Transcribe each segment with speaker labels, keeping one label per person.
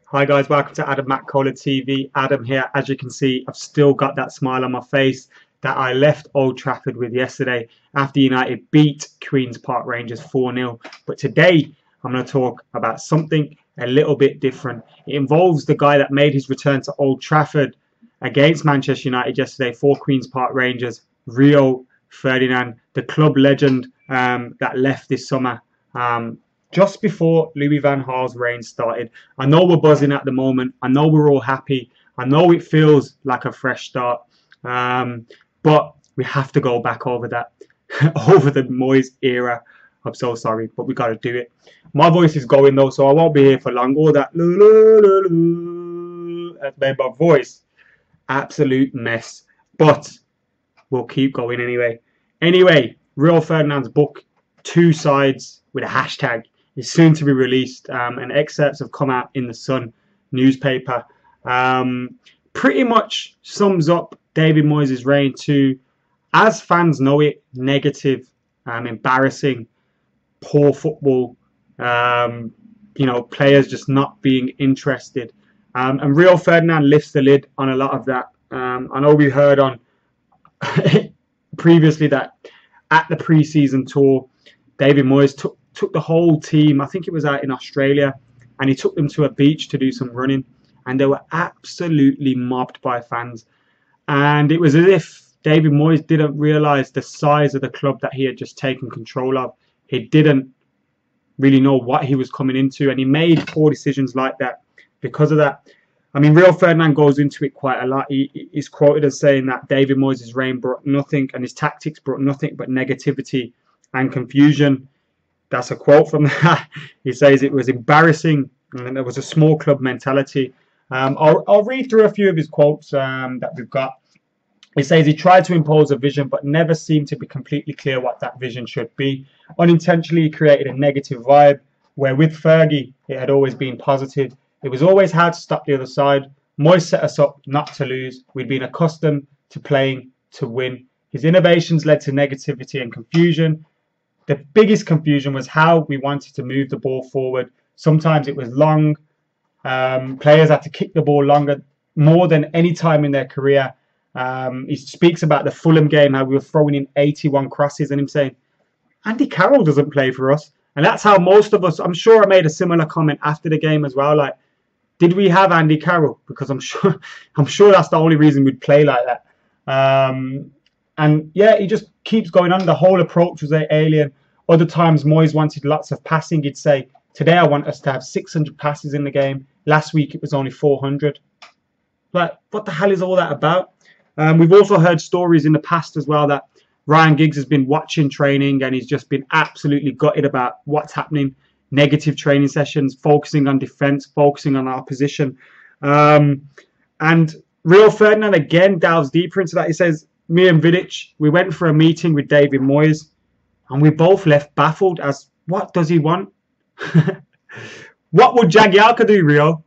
Speaker 1: Hi guys, welcome to Adam McKola TV. Adam here. As you can see, I've still got that smile on my face that I left Old Trafford with yesterday after United beat Queen's Park Rangers 4-0. But today, I'm going to talk about something a little bit different. It involves the guy that made his return to Old Trafford against Manchester United yesterday for Queen's Park Rangers, Rio Ferdinand, the club legend that left this summer. Just before Louis van Gaal's reign started. I know we're buzzing at the moment. I know we're all happy. I know it feels like a fresh start. But we have to go back over that, over the Moyes era. I'm so sorry, but we got to do it. My voice is going though, so I won't be here for long. All that that's made my voice absolute mess. But we'll keep going anyway. Anyway, Rio Ferdinand's book, Two Sides with a hashtag, is soon to be released, and excerpts have come out in the Sun newspaper. Pretty much sums up David Moyes' reign to, as fans know it, negative, embarrassing, poor football, players just not being interested. And Rio Ferdinand lifts the lid on a lot of that. I know we heard on previously that at the pre-season tour, David Moyes took the whole team, I think it was out in Australia, and he took them to a beach to do some running, and they were absolutely mobbed by fans. And it was as if David Moyes didn't realise the size of the club that he had just taken control of. He didn't really know what he was coming into, and he made poor decisions like that because of that. I mean, Rio Ferdinand goes into it quite a lot. He's quoted as saying that David Moyes' reign brought nothing, and his tactics brought nothing but negativity and confusion. That's a quote from that. He says it was embarrassing and there was a small club mentality. I'll read through a few of his quotes that we've got. He says he tried to impose a vision but never seemed to be completely clear what that vision should be. Unintentionally, he created a negative vibe where with Fergie, it had always been positive. It was always how to stop the other side. Moyes set us up not to lose. We'd been accustomed to playing to win. His innovations led to negativity and confusion. The biggest confusion was how we wanted to move the ball forward. Sometimes it was long. Players had to kick the ball longer, more than any time in their career. He speaks about the Fulham game, how we were throwing in 81 crosses, and him saying, Andy Carroll doesn't play for us. And that's how most of us, I'm sure I made a similar comment after the game as well. Like, did we have Andy Carroll? Because I'm sure that's the only reason we'd play like that. And yeah, he just keeps going on. The whole approach was alien. Other times, Moyes wanted lots of passing. He'd say, today I want us to have 600 passes in the game. Last week, it was only 400. Like, what the hell is all that about? We've also heard stories in the past as well that Ryan Giggs has been watching training and he's just been absolutely gutted about what's happening. Negative training sessions, focusing on defence, focusing on our position. And Rio Ferdinand again delves deeper into that. He says, me and Vidic, we went for a meeting with David Moyes and we both left baffled as, what does he want? What would Jagielka do, Rio?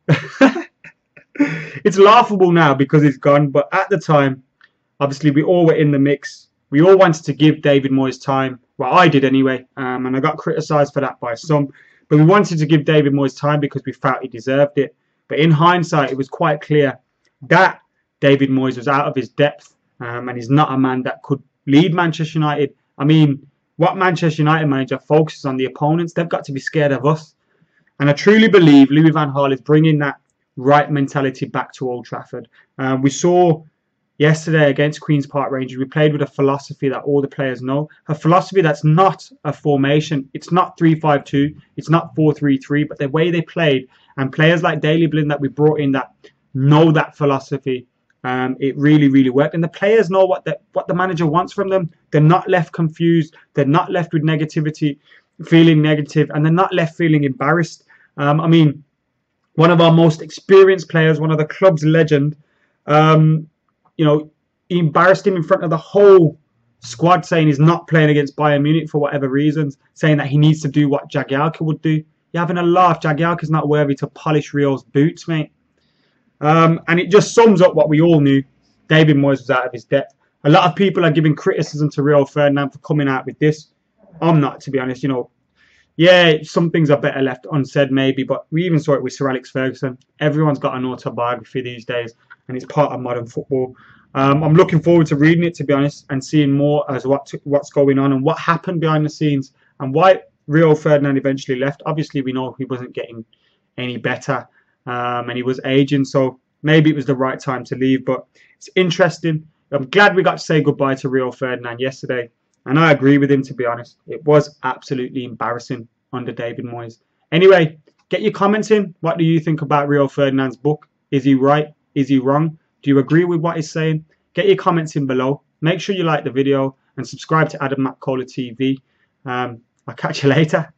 Speaker 1: It's laughable now because he's gone, but at the time, obviously we all were in the mix. We all wanted to give David Moyes time. Well, I did anyway, and I got criticised for that by some. But we wanted to give David Moyes time because we felt he deserved it. But in hindsight, it was quite clear that David Moyes was out of his depth. And he's not a man that could lead Manchester United. I mean, what Manchester United manager focuses on the opponents, they've got to be scared of us. And I truly believe Louis van Gaal is bringing that right mentality back to Old Trafford. We saw yesterday against Queen's Park Rangers, we played with a philosophy that all the players know. A philosophy that's not a formation. It's not 3-5-2. It's not 4-3-3. But the way they played, and players like Daley Blind that we brought in that know that philosophy, it really, really worked. And the players know what the manager wants from them. They're not left confused. They're not left with negativity, feeling negative, and they're not left feeling embarrassed. I mean, one of our most experienced players, one of the club's legend, he embarrassed him in front of the whole squad, saying he's not playing against Bayern Munich for whatever reasons, saying that he needs to do what Jagielka would do. You're having a laugh. Jagielka's not worthy to polish Rio's boots, mate. And it just sums up what we all knew. David Moyes was out of his depth. A lot of people are giving criticism to Rio Ferdinand for coming out with this. I'm not, to be honest. yeah, some things are better left unsaid maybe, but we even saw it with Sir Alex Ferguson. Everyone's got an autobiography these days, and it's part of modern football. I'm looking forward to reading it, to be honest, and seeing more as what's going on and what happened behind the scenes and why Rio Ferdinand eventually left. Obviously, we know he wasn't getting any better, and he was aging, so maybe it was the right time to leave. But it's interesting. I'm glad we got to say goodbye to Rio Ferdinand yesterday. And I agree with him, to be honest. It was absolutely embarrassing under David Moyes. Anyway, get your comments in. What do you think about Rio Ferdinand's book? Is he right? Is he wrong? Do you agree with what he's saying? Get your comments in below. Make sure you like the video and subscribe to Adam McKola TV. I'll catch you later.